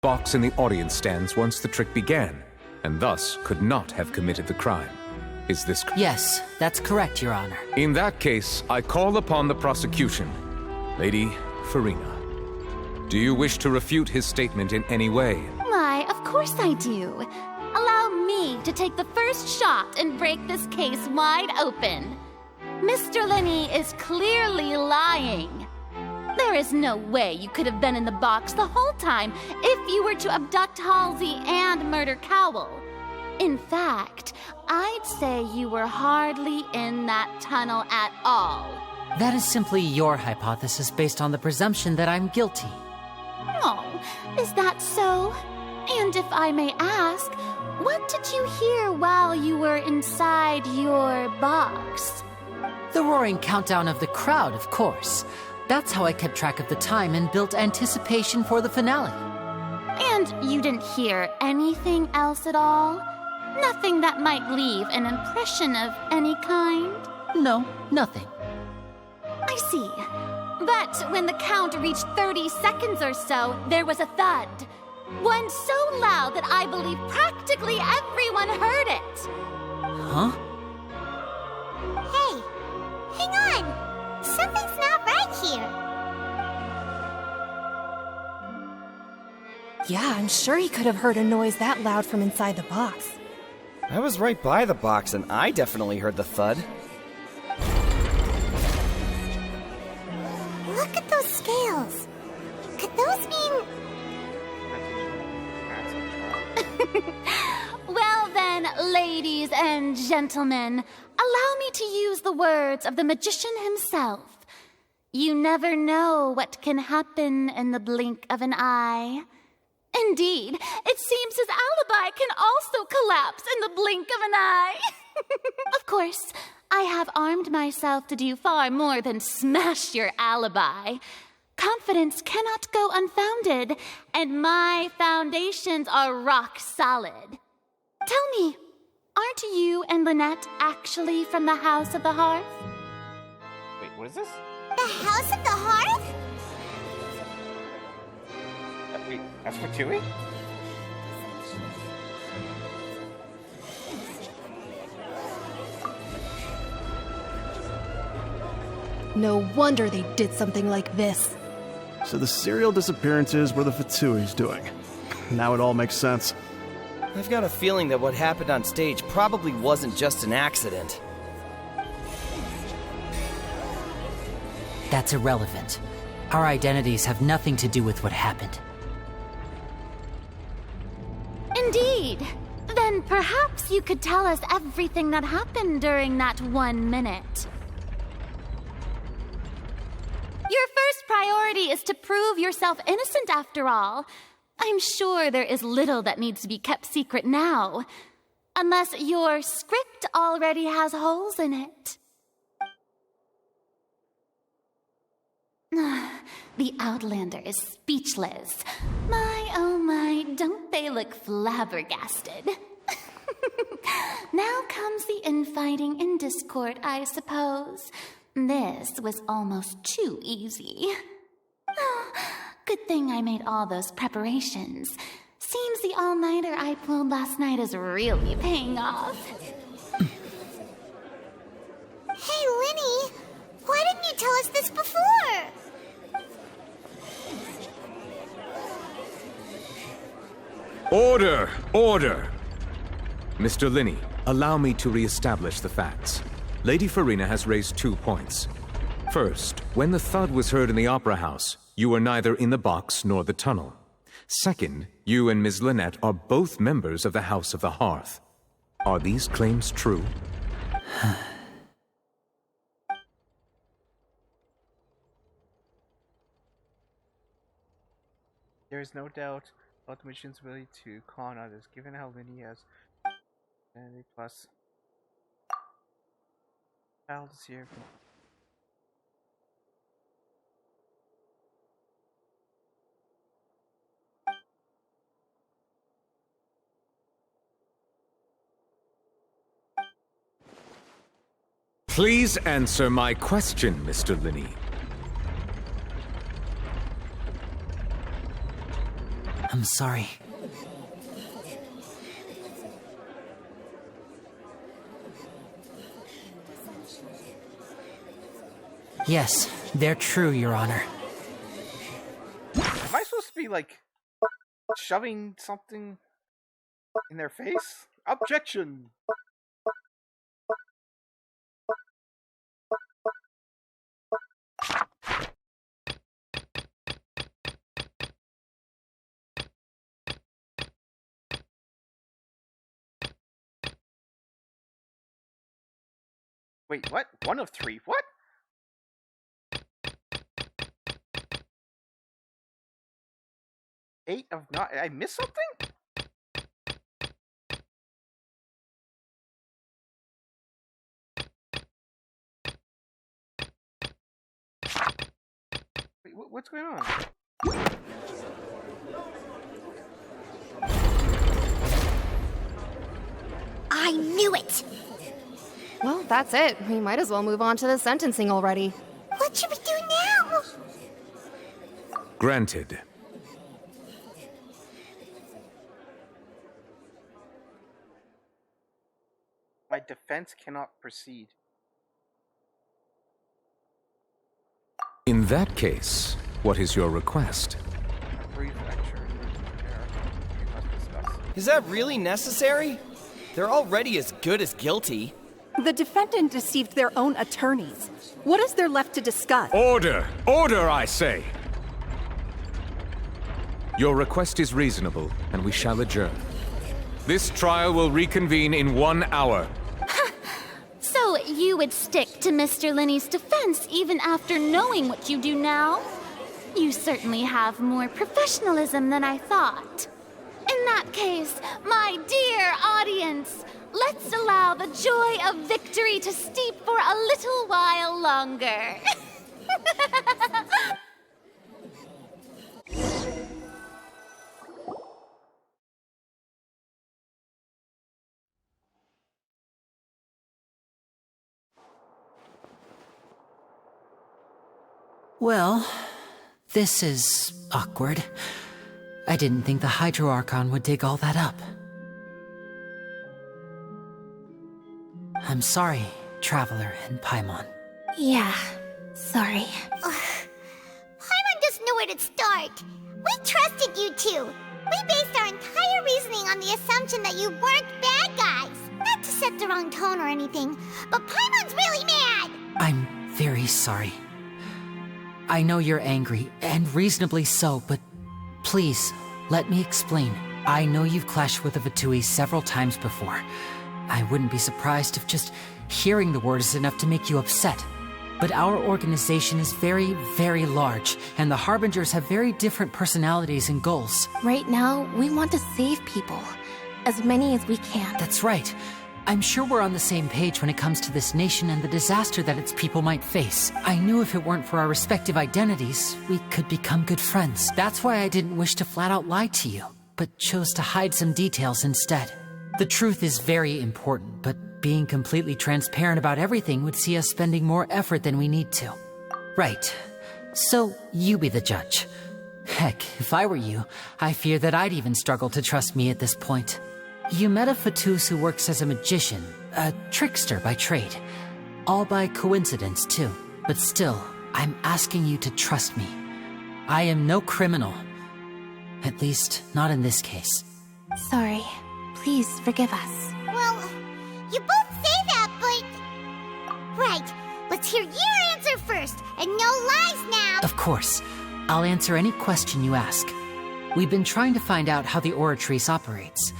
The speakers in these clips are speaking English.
box in the audience stands once the trick began, and thus could not have committed the crime. Is this correct? Yes, that's correct, Your Honor. In that case, I call upon the prosecution. Lady Farina, do you wish to refute his statement in any way? Why, of course I do. Allow me to take the first shot and break this case wide open. Mr. Linney is clearly lying. There is no way you could have been in the box the whole time if you were to abduct Halsey and murder Cowell. In fact, I'd say you were hardly in that tunnel at all. That is simply your hypothesis based on the presumption that I'm guilty. Oh, is that so? And if I may ask, what did you hear while you were inside your box? The roaring countdown of the crowd, of course. That's how I kept track of the time and built anticipation for the finale. And you didn't hear anything else at all? Nothing that might leave an impression of any kind? No, nothing. I see. But when the count reached 30 seconds or so, there was a thud. One so loud that I believe practically everyone heard it. Huh? Hey, hang on! Something's not right here. Yeah, I'm sure he could have heard a noise that loud from inside the box. I was right by the box, and I definitely heard the thud. Look at those scales. Could those mean... Well then, ladies and gentlemen, allow me to use the words of the magician himself. You never know what can happen in the blink of an eye. Indeed, it seems his alibi can also collapse in the blink of an eye. Of course, I have armed myself to do far more than smash your alibi. Confidence cannot go unfounded, and my foundations are rock solid. Tell me, aren't you and Lynette actually from the House of the Hearth? Wait, what is this? The House of the Hearth? Wait, that's for Chewie? No wonder they did something like this. So the serial disappearances were the Fatsui's doing. Now it all makes sense. I've got a feeling that what happened on stage probably wasn't just an accident. That's irrelevant. Our identities have nothing to do with what happened. Indeed. Then perhaps you could tell us everything that happened during that 1 minute. Your first priority is to prove yourself innocent, after all. I'm sure there is little that needs to be kept secret now. Unless your script already has holes in it. The Outlander is speechless. My, oh my, don't they look flabbergasted? Now comes the infighting and discord, I suppose. This was almost too easy. Oh, good thing I made all those preparations. Seems the all-nighter I pulled last night is really paying off. Hey, Linny! Why didn't you tell us this before? Order! Order! Mr. Linney, allow me to re-establish the facts. Lady Farina has raised 2 points. First, when the thud was heard in the Opera House, you were neither in the box nor the tunnel. Second, you and Ms. Lynette are both members of the House of the Hearth. Are these claims true? There is no doubt about the machine's ability to con others, given how Linny has identity plus child is here. Please answer my question, Mr. Linney. I'm sorry. Yes, they're true, Your Honor. Am I supposed to be, like, shoving something in their face? Objection! Wait, what? 1 of 3? What? Eight of nine? I missed something? Wait, what's going on? I knew it! Well, that's it. We might as well move on to the sentencing already. What should we do now? Granted. My defense cannot proceed. In that case, what is your request? A brief lecture. We must discuss. Is that really necessary? They're already as good as guilty. The defendant deceived their own attorneys. What is there left to discuss? Order! Order, I say! Your request is reasonable, and we shall adjourn. This trial will reconvene in 1 hour. So you would stick to Mr. Linney's defense even after knowing what you do now? You certainly have more professionalism than I thought. In that case, my dear audience, let's allow the joy of victory to steep for a little while longer. Well, this is awkward. I didn't think the Hydro Archon would dig all that up. I'm sorry, Traveler and Paimon. Yeah, sorry. Paimon doesn't know where to start. We trusted you two. We based our entire reasoning on the assumption that you weren't bad guys. Not to set the wrong tone or anything, but Paimon's really mad! I'm very sorry. I know you're angry, and reasonably so, but please, let me explain. I know you've clashed with the Fatui several times before. I wouldn't be surprised if just hearing the word is enough to make you upset. But our organization is very, very large, and the Harbingers have very different personalities and goals. Right now, we want to save people. As many as we can. That's right. I'm sure we're on the same page when it comes to this nation and the disaster that its people might face. I knew if it weren't for our respective identities, we could become good friends. That's why I didn't wish to flat out lie to you, but chose to hide some details instead. The truth is very important, but being completely transparent about everything would see us spending more effort than we need to. Right. So, you be the judge. Heck, if I were you, I fear that I'd even struggle to trust me at this point. You met a Fatus who works as a magician, a trickster by trade. All by coincidence, too. But still, I'm asking you to trust me. I am no criminal. At least, not in this case. Sorry. Please forgive us. Well, you both say that, but... Right, let's hear your answer first, and no lies now! Of course. I'll answer any question you ask. We've been trying to find out how the Oratrice operates.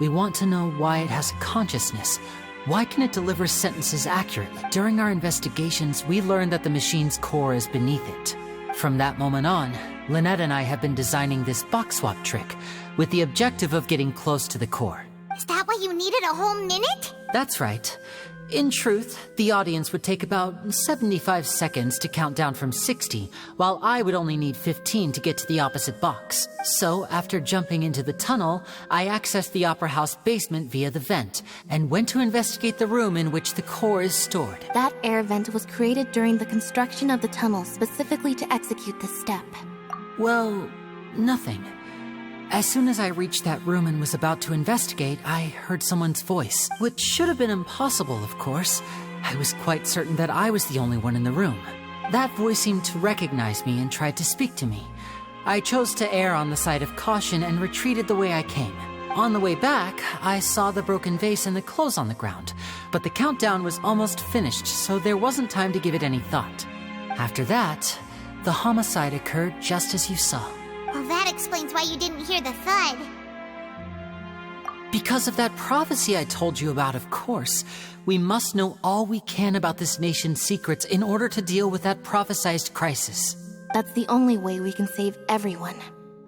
We want to know why it has a consciousness. Why can it deliver sentences accurately? During our investigations, we learned that the machine's core is beneath it. From that moment on, Lynette and I have been designing this box swap trick, with the objective of getting close to the core. Is that why you needed a whole minute? That's right. In truth, the audience would take about 75 seconds to count down from 60, while I would only need 15 to get to the opposite box. So, after jumping into the tunnel, I accessed the Opera House basement via the vent, and went to investigate the room in which the core is stored. That air vent was created during the construction of the tunnel specifically to execute this step. Well, nothing. As soon as I reached that room and was about to investigate, I heard someone's voice, which should have been impossible, of course. I was quite certain that I was the only one in the room. That voice seemed to recognize me and tried to speak to me. I chose to err on the side of caution and retreated the way I came. On the way back, I saw the broken vase and the clothes on the ground, but the countdown was almost finished, so there wasn't time to give it any thought. After that, the homicide occurred just as you saw. Well, that explains why you didn't hear the thud. Because of that prophecy I told you about, of course. We must know all we can about this nation's secrets in order to deal with that prophesized crisis. That's the only way we can save everyone.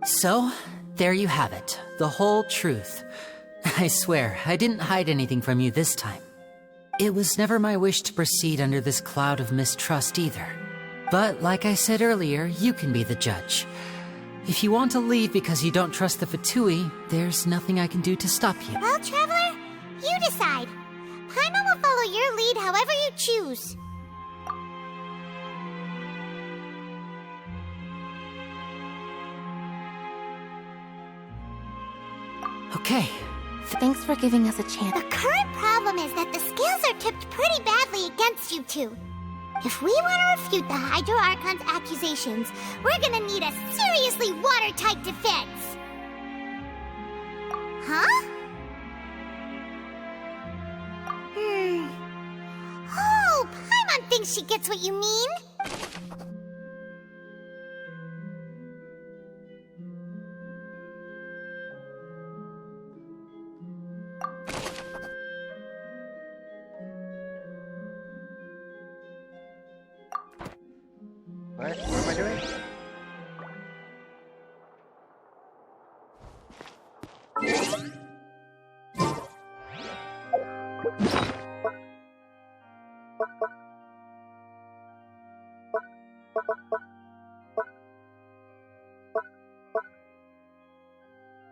So, there you have it. The whole truth. I swear, I didn't hide anything from you this time. It was never my wish to proceed under this cloud of mistrust either. But like I said earlier, you can be the judge. If you want to leave because you don't trust the Fatui, there's nothing I can do to stop you. Well, Traveler, you decide. Paimon will follow your lead however you choose. Okay. Thanks for giving us a chance. The current problem is that the scales are tipped pretty badly against you two. If we want to refute the Hydro Archon's accusations, we're gonna need a seriously watertight defense. Huh? Oh, Paimon thinks she gets what you mean. What am I doing?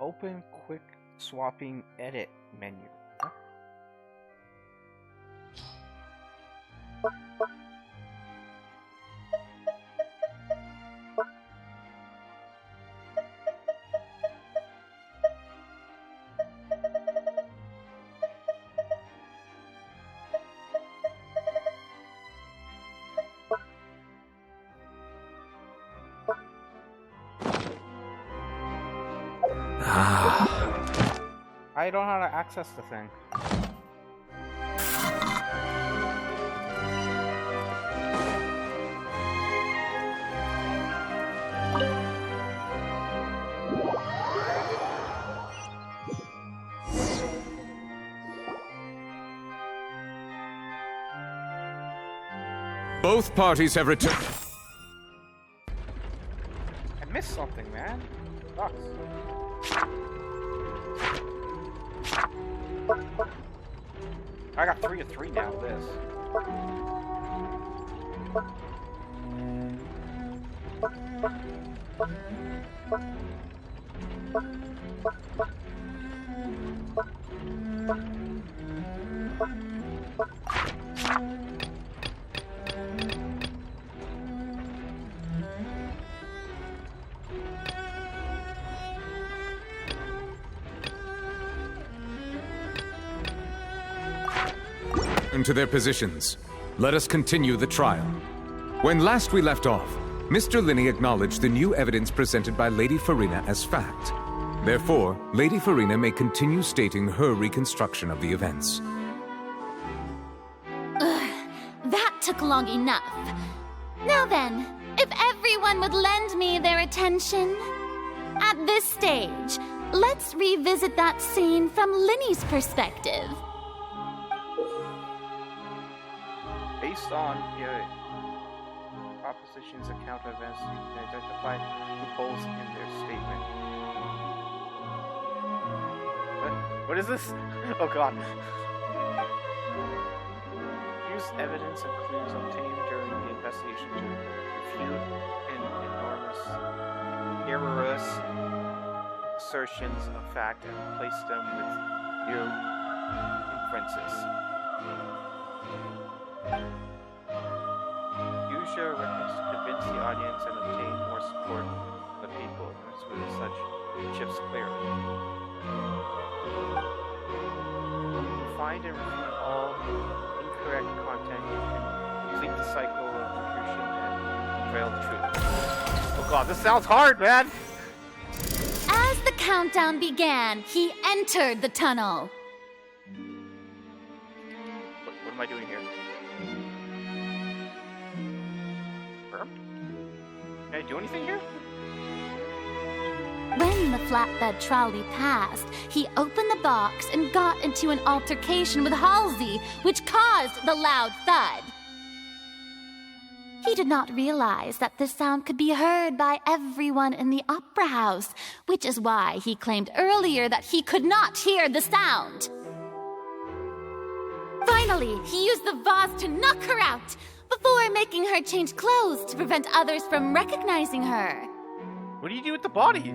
Open quick swapping edit menu. Huh? I don't know how to access the thing. Both parties have returned. I missed something, man. Sucks. I got 3 of 3 now with this. To their positions. Let us continue the trial. When last we left off, Mr. Linney acknowledged the new evidence presented by Lady Farina as fact. Therefore, Lady Farina may continue stating her reconstruction of the events. That took long enough. Now then, if everyone would lend me their attention. At this stage, let's revisit that scene from Linney's perspective. Based on your proposition's account of events, you can identify loopholes in their statement. What is this? Oh god. Use evidence and clues obtained during the investigation to refute erroneous assertions of fact and replace them with new inferences. Use your reference to convince the audience and obtain more support from the people with such chips clearly. Find and refute all incorrect content. You can complete the cycle of confusion and unveil the truth. Oh god, this sounds hard, man! As the countdown began, he entered the tunnel. What am I doing here? Can I do anything here? When the flatbed trolley passed, he opened the box and got into an altercation with Halsey, which caused the loud thud. He did not realize that this sound could be heard by everyone in the opera house, which is why he claimed earlier that he could not hear the sound. Finally, he used the vase to knock her out, before making her change clothes to prevent others from recognizing her. What do you do with the body?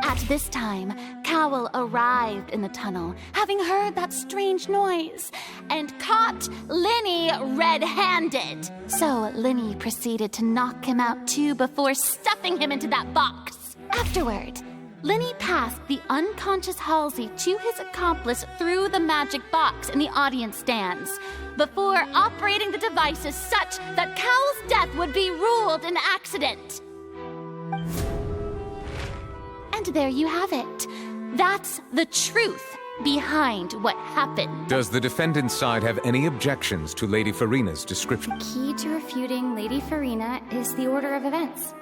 At this time, Cowell arrived in the tunnel, having heard that strange noise, and caught Linny red-handed. So Linny proceeded to knock him out too before stuffing him into that box. Afterward, Linny passed the unconscious Halsey to his accomplice through the magic box in the audience stands, before operating the devices such that Cowell's death would be ruled an accident. And there you have it. That's the truth behind what happened. Does the defendant's side have any objections to Lady Farina's description? The key to refuting Lady Farina is the order of events.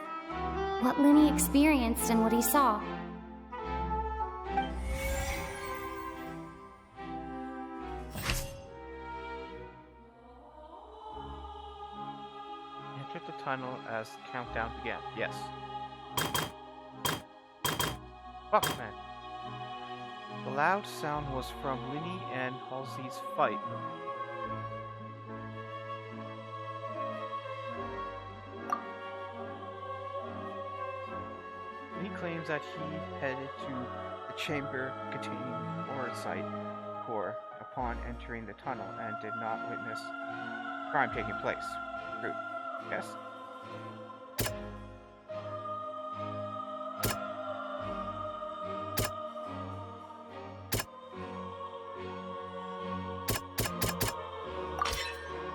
What Linny experienced and what he saw. Entered the tunnel as countdown began. Yes. Fuck, man. The loud sound was from Linny and Halsey's fight. He claims that he headed to the chamber containing Oracite core upon entering the tunnel and did not witness crime taking place. True. Yes?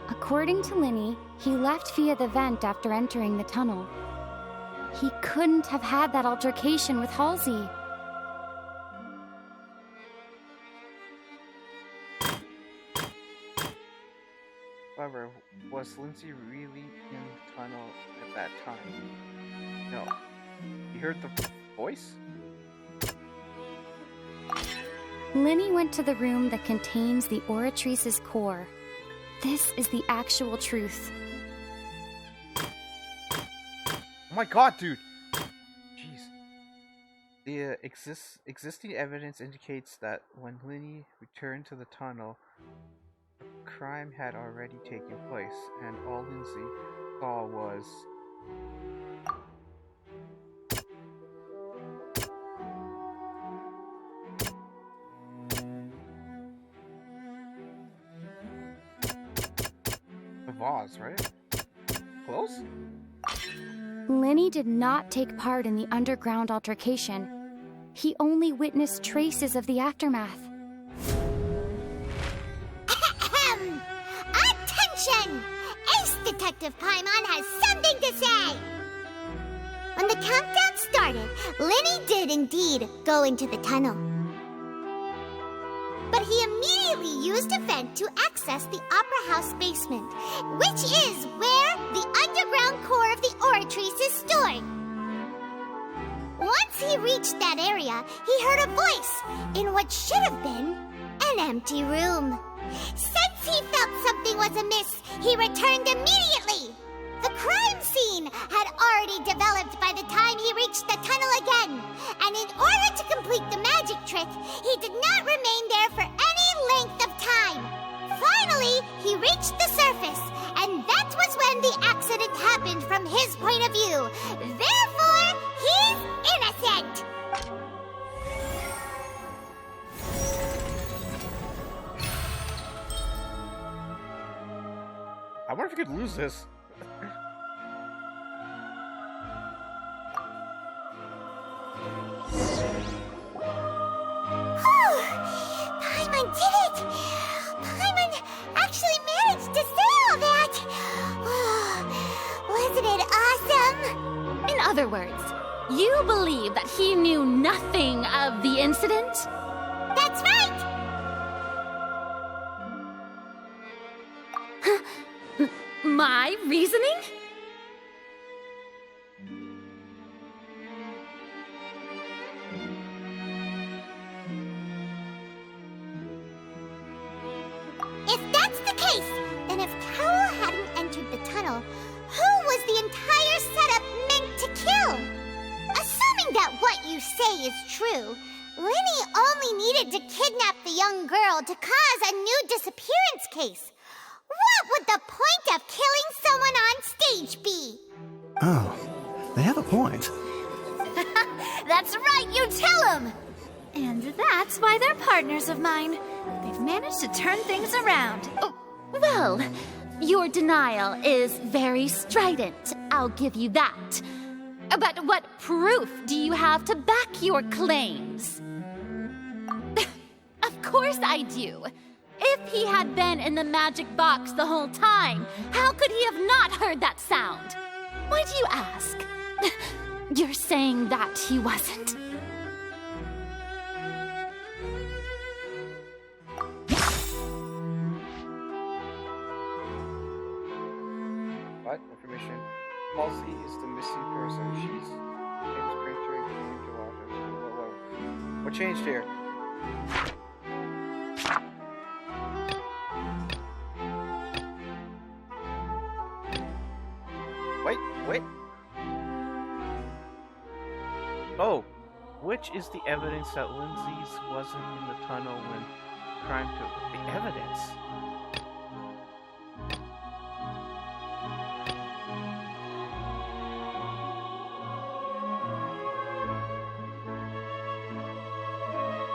According to Linny, he left via the vent after entering the tunnel. He couldn't have had that altercation with Halsey. However, was Lindsay really in the tunnel at that time? No. He heard the voice? Linny went to the room that contains the Oratrice's core. This is the actual truth. Oh my god, dude! Jeez. The existing evidence indicates that when Linny returned to the tunnel, the crime had already taken place, and all Lindsay saw was the vase, right? Close? Linny did not take part in the underground altercation. He only witnessed traces of the aftermath. Attention! Ace Detective Paimon has something to say! When the countdown started, Linny did indeed go into the tunnel. But he immediately used a vent to access the Opera House basement, which is where the underground core of the Oratrice is stored. Once he reached that area, he heard a voice in what should have been an empty room. Since he felt something was amiss, he returned immediately. The crime scene had already developed by the time he reached the tunnel again, and in order to complete the magic trick, he did not remain there for any length of time. Finally, he reached the surface, and that was when the accident happened from his point of view. Therefore, he's innocent! I wonder if we could lose this. did it! Paimon actually managed to say all that! Wasn't it awesome? In other words, you believe that he knew nothing of the incident? That's right! My reasoning? If that's the case, then if Cowell hadn't entered the tunnel, who was the entire setup meant to kill? Assuming that what you say is true, Linny only needed to kidnap the young girl to cause a new disappearance case. What would the point of killing someone on stage be? Oh, they have a point. That's right, you tell him! And that's why they're partners of mine. They've managed to turn things around. Oh, well, your denial is very strident, I'll give you that. But what proof do you have to back your claims? Of course I do. If he had been in the magic box the whole time, how could he have not heard that sound? Why do you ask? You're saying that he wasn't? What? Information. Halsey is the missing person. She's James Printer and Computer Water. Whoa. What changed here? Wait. Oh, which is the evidence that Lindsay's wasn't in the tunnel when crime took the evidence?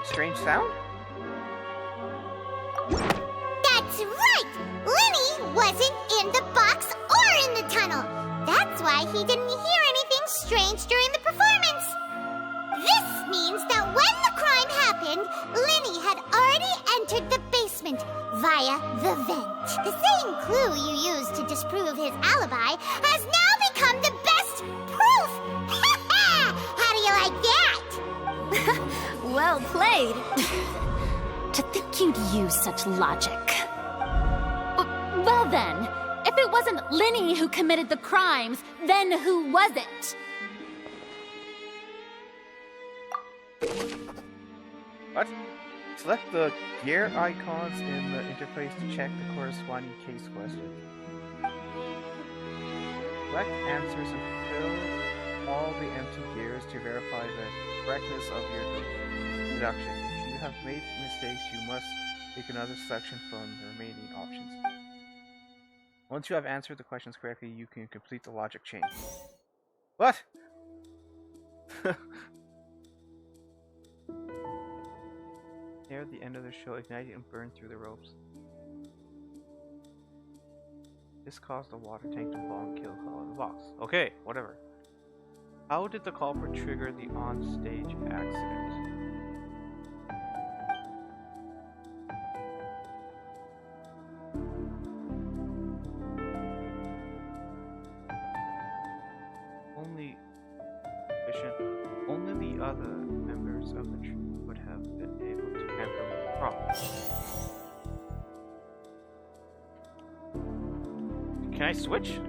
Strange sound? That's right! Linny wasn't in the box or in the tunnel. That's why he didn't hear anything strange during the performance. This means that when the crime happened, Linny had already entered the basement via the vent. The same clue you used to disprove his alibi has now become the best proof! How do you like that? Well played. To think you'd use such logic. Well then, if it wasn't Linny who committed the crimes, then who was it? What? Select the gear icons in the interface to check the corresponding case question. Select answers and fill all the empty gears to verify the correctness of your deduction. If you have made mistakes, you must make another selection from the remaining options. Once you have answered the questions correctly, you can complete the logic chain. What? Near the end of the show, ignite and burn through the ropes. This caused the water tank to fall and kill Call in the box. Okay, whatever. How did the culprit trigger the on-stage accident? Only the other members of the troupe would have been able to handle the problem. Can I switch?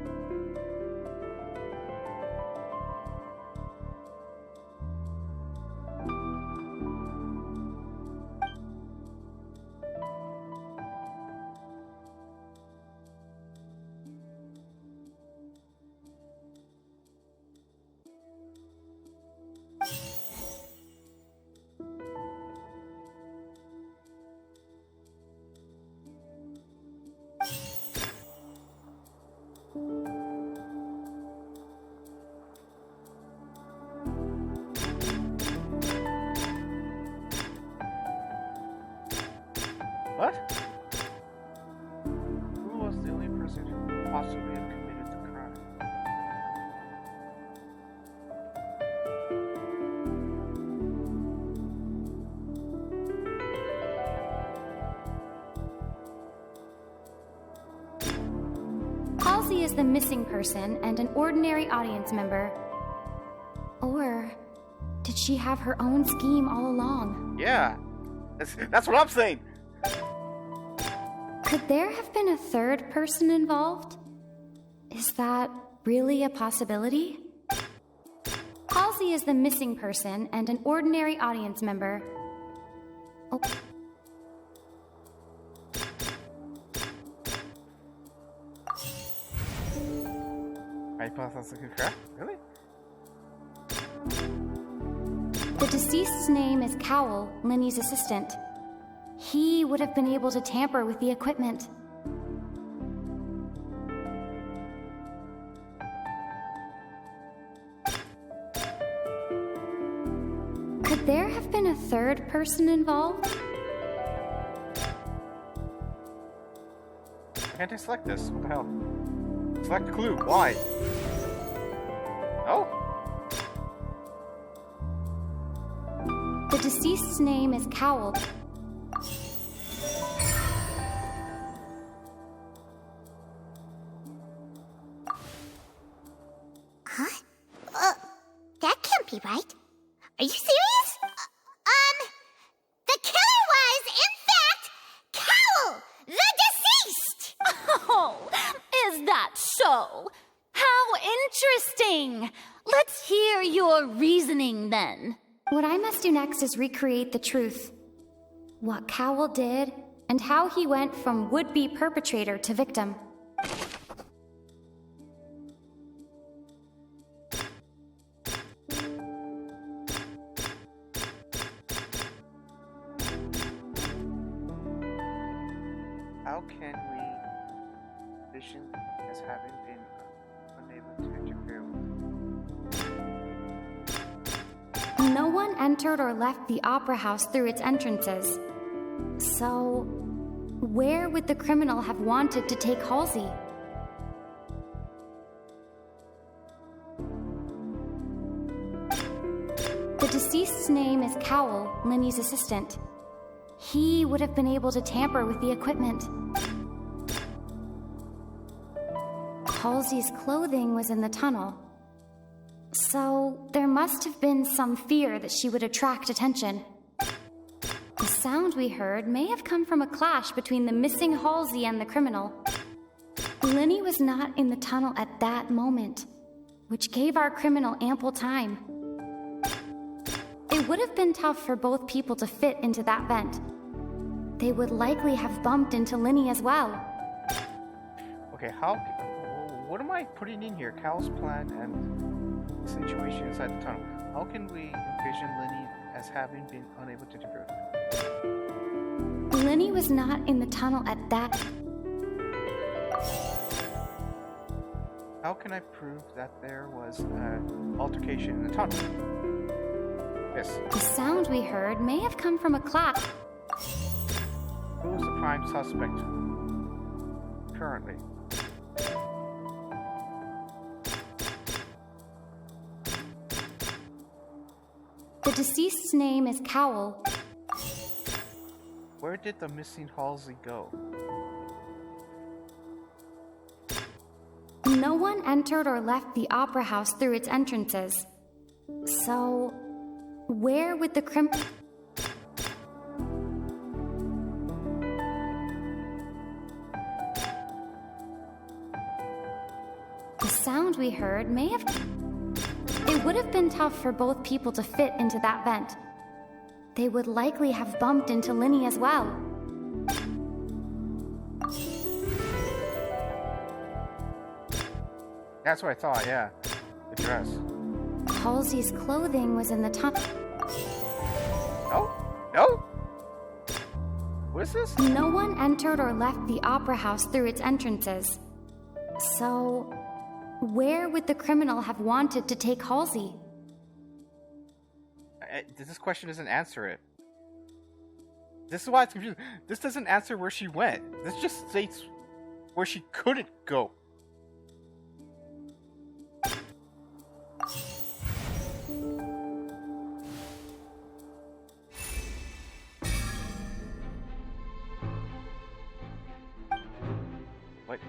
What? Who was the only person who could possibly have committed the crime? is the missing person and an ordinary audience member. Or did she have her own scheme all along? Yeah, that's what I'm saying. Could there have been a third person involved? Is that really a possibility? Halsey is the missing person and an ordinary audience member. Oh. Hypothesis correct? Really? The deceased's name is Cowell, Linny's assistant. He would have been able to tamper with the equipment. Could there have been a third person involved? Can't I select this? What the hell? Select a clue. Why? Oh? The deceased's name is Cowell. Huh? That can't be right. Are you serious? The killer was, in fact, Cowell, the deceased! Oh, is that so? How interesting! Let's hear your reasoning then. What I must do next is recreate the truth. What Cowell did, and how he went from would-be perpetrator to victim. How can we vision as having been unable to interfere with? No one entered or left the opera house through its entrances. So, where would the criminal have wanted to take Halsey? The deceased's name is Cowell, Linny's assistant. He would have been able to tamper with the equipment. Halsey's clothing was in the tunnel. So, there must have been some fear that she would attract attention. The sound we heard may have come from a clash between the missing Halsey and the criminal. Linny was not in the tunnel at that moment, which gave our criminal ample time. It would have been tough for both people to fit into that vent. They would likely have bumped into Linny as well. Okay, what am I putting in here? Cal's plan and the situation inside the tunnel. How can we envision Linny as having been unable to interfere? Linny was not in the tunnel at that. How can I prove that there was an altercation in the tunnel? Yes. The sound we heard may have come from a clash. Who is the prime suspect currently? The deceased's name is Cowell. Where did the missing Halsey go? No one entered or left the opera house through its entrances. So, where would the The sound we heard may have... It would have been tough for both people to fit into that vent. They would likely have bumped into Linny as well. That's what I thought, yeah. The dress. Halsey's clothing was in the tunnel. No? No? What is this? No one entered or left the opera house through its entrances. So, where would the criminal have wanted to take Halsey? This question doesn't answer it. This is why it's confusing. This doesn't answer where she went. This just states where she couldn't go. What?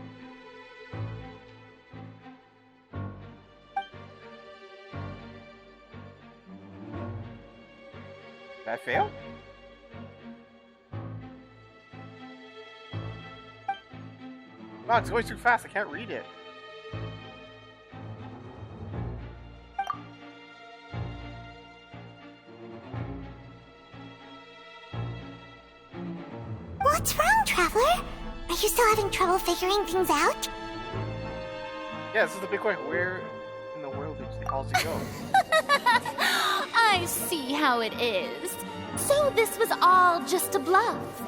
I fail? Wow, it's going too fast. I can't read it. What's wrong, Traveler? Are you still having trouble figuring things out? Yeah, this is the big question. Where in the world did Halsey go? I see how it is. So this was all just a bluff.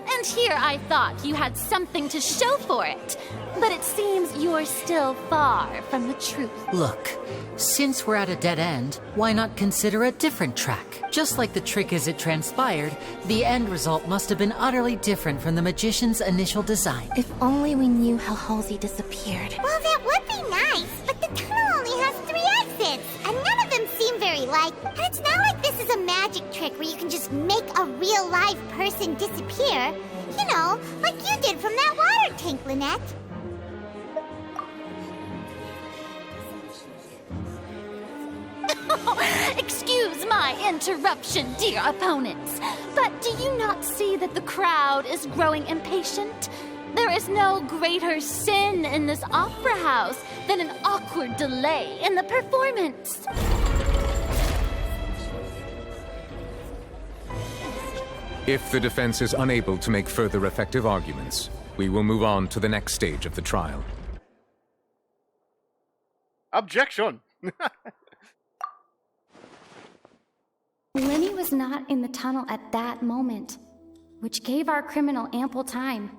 And here I thought you had something to show for it. But it seems you're still far from the truth. Look, since we're at a dead end, why not consider a different track? Just like the trick as it transpired, the end result must have been utterly different from the magician's initial design. If only we knew how Halsey disappeared. Well, that would be nice, but the tunnel only has 3 exits, and none of them seem very like. And it's not like this is a magic trick where you can just make a real live person disappear. You know, like you did from that water tank, Lynette. Excuse my interruption, dear opponents, but do you not see that the crowd is growing impatient? There is no greater sin in this opera house than an awkward delay in the performance. If the defense is unable to make further effective arguments, we will move on to the next stage of the trial. Objection! Lenny was not in the tunnel at that moment, which gave our criminal ample time.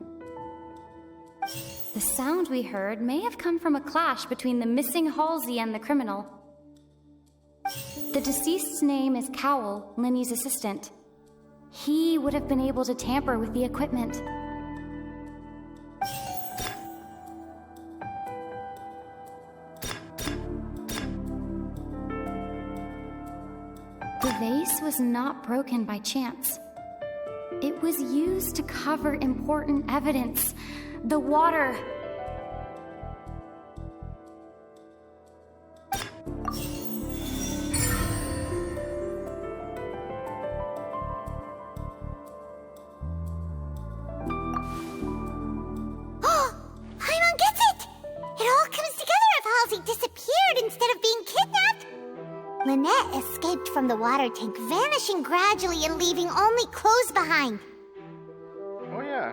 The sound we heard may have come from a clash between the missing Halsey and the criminal. The deceased's name is Cowell, Lenny's assistant. He would have been able to tamper with the equipment. The vase was not broken by chance. It was used to cover important evidence. The water. Lynette escaped from the water tank, vanishing gradually and leaving only clothes behind. Oh, yeah.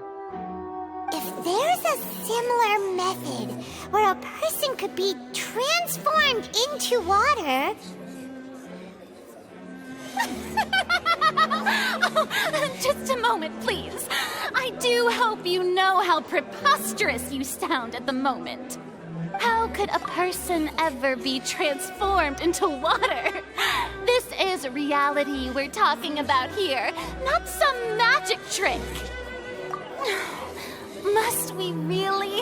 If there's a similar method where a person could be transformed into water... Just a moment, please. I do hope you know how preposterous you sound at the moment. How could a person ever be transformed into water? This is reality we're talking about here, not some magic trick. Must we really?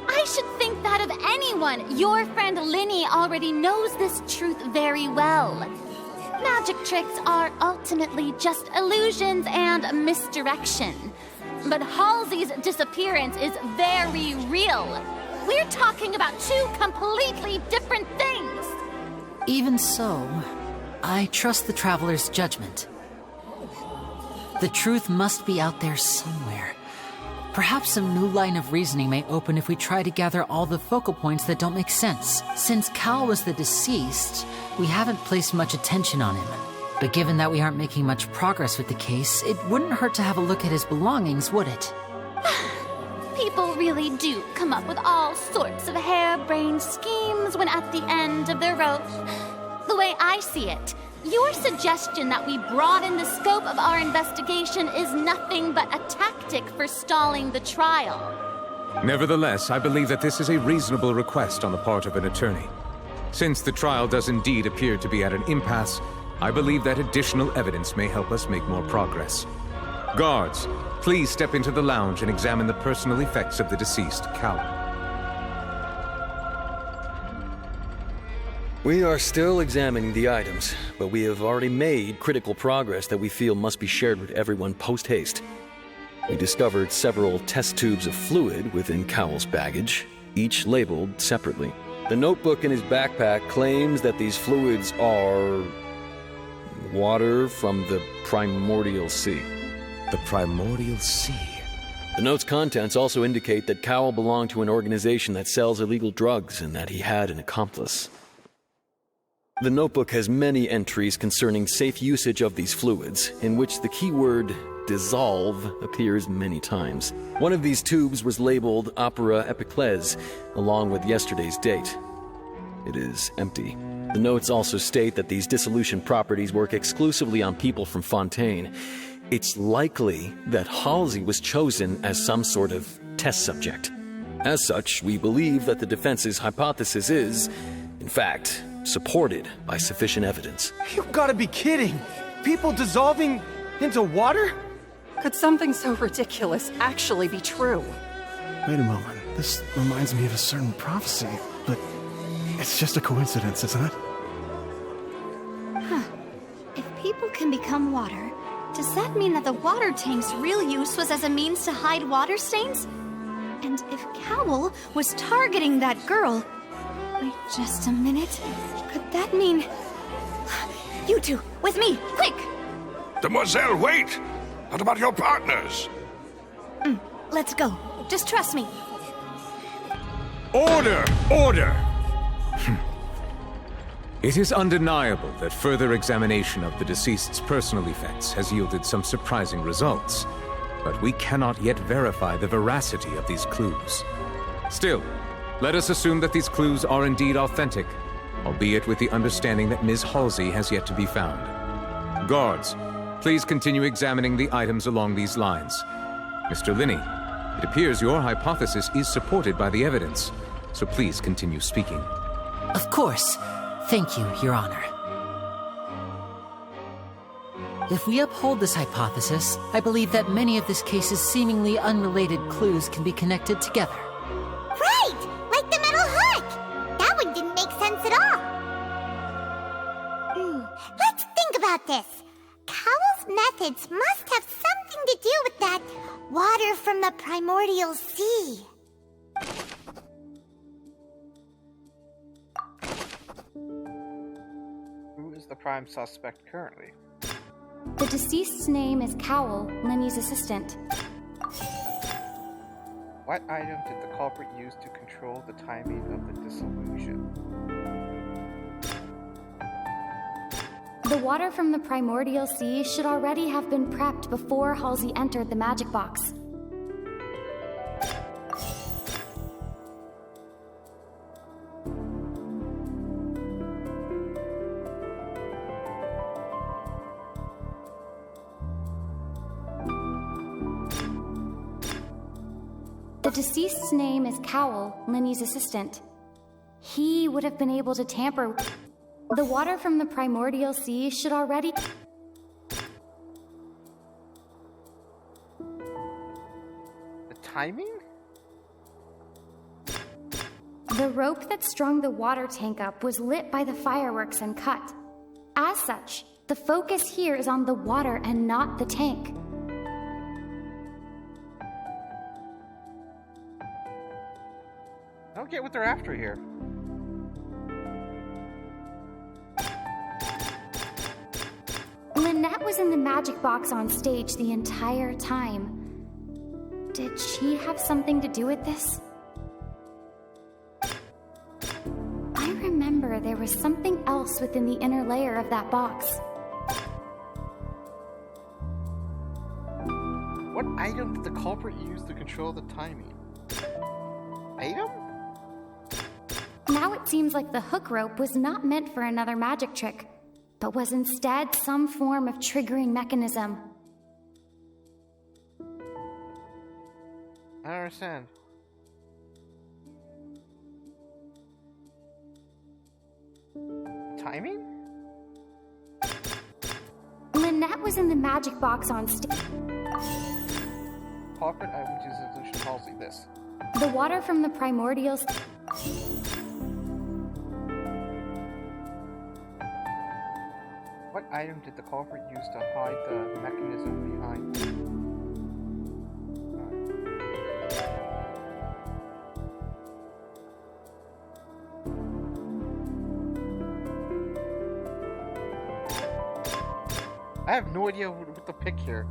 I should think that of anyone. Your friend Linny already knows this truth very well. Magic tricks are ultimately just illusions and misdirection. But Halsey's disappearance is very real. We're talking about 2 completely different things. Even so, I trust the Traveler's judgment. The truth must be out there somewhere. Perhaps some new line of reasoning may open if we try to gather all the focal points that don't make sense. Since Cal was the deceased, we haven't placed much attention on him. But given that we aren't making much progress with the case, it wouldn't hurt to have a look at his belongings, would it? People really do come up with all sorts of harebrained schemes when at the end of their rope. The way I see it, your suggestion that we broaden the scope of our investigation is nothing but a tactic for stalling the trial. Nevertheless, I believe that this is a reasonable request on the part of an attorney. Since the trial does indeed appear to be at an impasse, I believe that additional evidence may help us make more progress. Guards, please step into the lounge and examine the personal effects of the deceased, Cowell. We are still examining the items, but we have already made critical progress that we feel must be shared with everyone post-haste. We discovered several test tubes of fluid within Cowell's baggage, each labeled separately. The notebook in his backpack claims that these fluids are... Water from the primordial sea. The primordial sea. The note's contents also indicate that Cowell belonged to an organization that sells illegal drugs and that he had an accomplice. The notebook has many entries concerning safe usage of these fluids, in which the keyword dissolve appears many times. One of these tubes was labeled Opera Epiclese, along with yesterday's date. It is empty. The notes also state that these dissolution properties work exclusively on people from Fontaine. It's likely that Halsey was chosen as some sort of test subject. As such, we believe that the defense's hypothesis is, in fact, supported by sufficient evidence. You've got to be kidding! People dissolving into water? Could something so ridiculous actually be true? Wait a moment. This reminds me of a certain prophecy, but it's just a coincidence, isn't it? Huh. If people can become water, does that mean that the water tank's real use was as a means to hide water stains? And if Cowell was targeting that girl... Wait just a minute. Could that mean... You two, with me, quick! Demoiselle, wait! What about your partners? Let's go. Just trust me. Order! Order! It is undeniable that further examination of the deceased's personal effects has yielded some surprising results, but we cannot yet verify the veracity of these clues. Still, let us assume that these clues are indeed authentic, albeit with the understanding that Ms. Halsey has yet to be found. Guards, please continue examining the items along these lines. Mr. Linney, it appears your hypothesis is supported by the evidence, so please continue speaking. Of course. Thank you, Your Honor. If we uphold this hypothesis, I believe that many of this case's seemingly unrelated clues can be connected together. Right! Like the metal hook! That one didn't make sense at all. Let's think about this. Cowell's methods must have something to do with that water from the primordial sea. Who is the prime suspect currently? The deceased's name is Cowell, Lenny's assistant. What item did the culprit use to control the timing of the dissolution? The water from the primordial sea should already have been prepped before Halsey entered the magic box. The deceased's name is Cowell, Lenny's assistant. He would have been able to tamper... The water from the primordial sea should already... The timing? The rope that strung the water tank up was lit by the fireworks and cut. As such, the focus here is on the water and not the tank. I don't get what they're after here. Lynette was in the magic box on stage the entire time. Did she have something to do with this? I remember there was something else within the inner layer of that box. What item did the culprit use to control the timing? Item? Now it seems like the hook rope was not meant for another magic trick, but was instead some form of triggering mechanism. I don't understand. Timing? Lynette was in the magic box on stage. Culprit item to dissolution Halsey, this. The water from the primordial... What item did the culprit use to hide the mechanism behind? I have no idea what to pick here.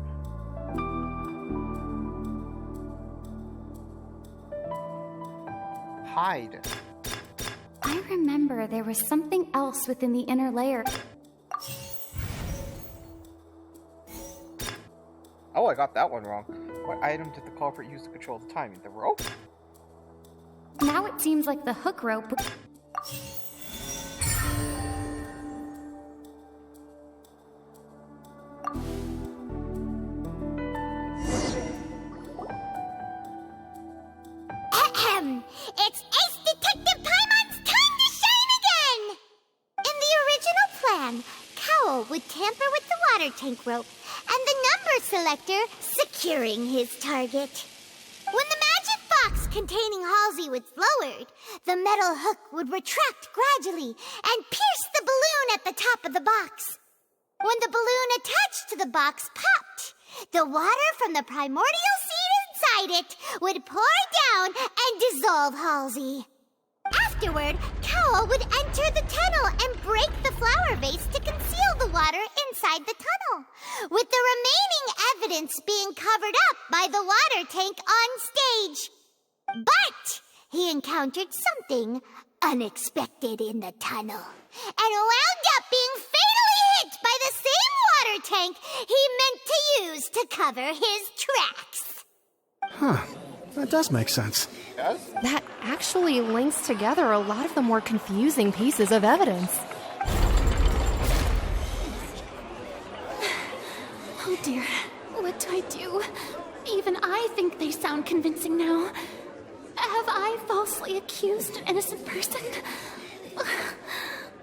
Hide. I remember there was something else within the inner layer. Oh, I got that one wrong. What item did the culprit use to control the timing? The rope? Now it seems like the hook rope. It's Ace Detective Paimon's time to shine again! In the original plan, Cowl would tamper with the water tank rope and the number selector securing his target. When the magic box containing Halsey was lowered, the metal hook would retract gradually and pierce the balloon at the top of the box. When the balloon attached to the box popped, the water from the primordial seed inside it would pour down and dissolve Halsey. Afterward, Cowl would enter the tunnel and break the flower vase to conceal the water inside the tunnel, with the remaining evidence being covered up by the water tank on stage. But he encountered something unexpected in the tunnel and wound up being fatally hit by the same water tank he meant to use to cover his tracks. Huh. That does make sense. That actually links together a lot of the more confusing pieces of evidence. Oh dear, what do I do? Even I think they sound convincing now. Have I falsely accused an innocent person?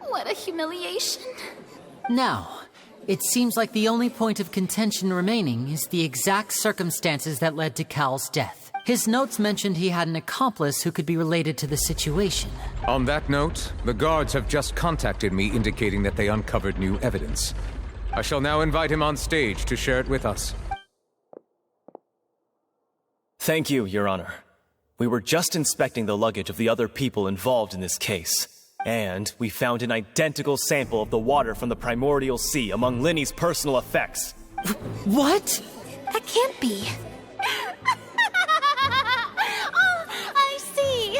What a humiliation. Now, it seems like the only point of contention remaining is the exact circumstances that led to Cowl's death. His notes mentioned he had an accomplice who could be related to the situation. On that note, the guards have just contacted me indicating that they uncovered new evidence. I shall now invite him on stage to share it with us. Thank you, Your Honor. We were just inspecting the luggage of the other people involved in this case, and we found an identical sample of the water from the primordial sea among Linny's personal effects. What? That can't be. Oh, I see.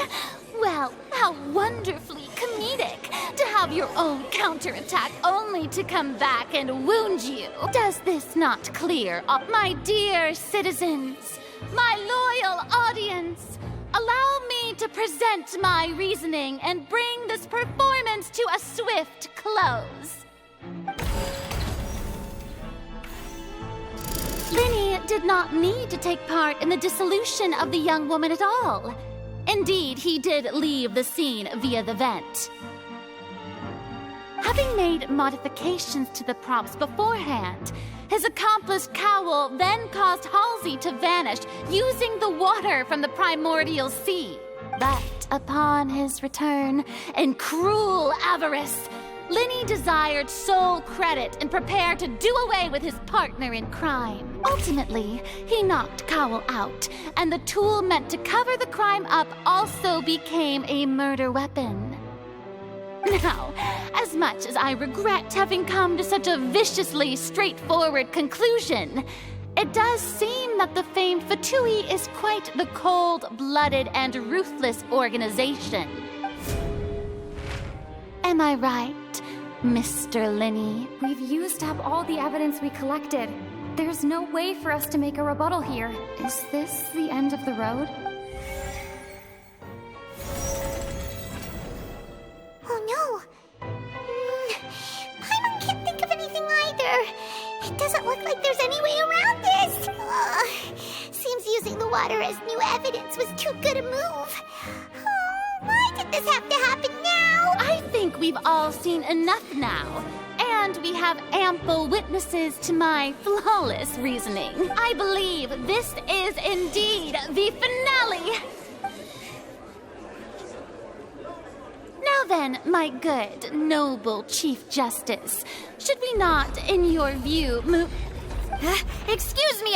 Well, how wonderfully comedic to have your own counterattack only to come back and wound you. Does this not clear up, my dear citizens, my loyal audience? Allow me to present my reasoning and bring this performance to a swift close. Linny did not need to take part in the dissolution of the young woman at all. Indeed, he did leave the scene via the vent. Having made modifications to the props beforehand, his accomplice Cowl then caused Halsey to vanish using the water from the primordial sea. But upon his return, in cruel avarice, Linny desired sole credit and prepared to do away with his partner in crime. Ultimately, he knocked Cowl out, and the tool meant to cover the crime up also became a murder weapon. Now, as much as I regret having come to such a viciously straightforward conclusion, it does seem that the famed Fatui is quite the cold-blooded and ruthless organization. Am I right, Mr. Linny? We've used up all the evidence we collected. There's no way for us to make a rebuttal here. Is this the end of the road? Oh no! Paimon can't think of anything either. It doesn't look like there's any way around this. Seems using the water as new evidence was too good a move. Why did this have to happen now? I think we've all seen enough now. And we have ample witnesses to my flawless reasoning. I believe this is indeed the finale. Now then, my good, noble Chief Justice, should we not, in your view, move... Excuse me,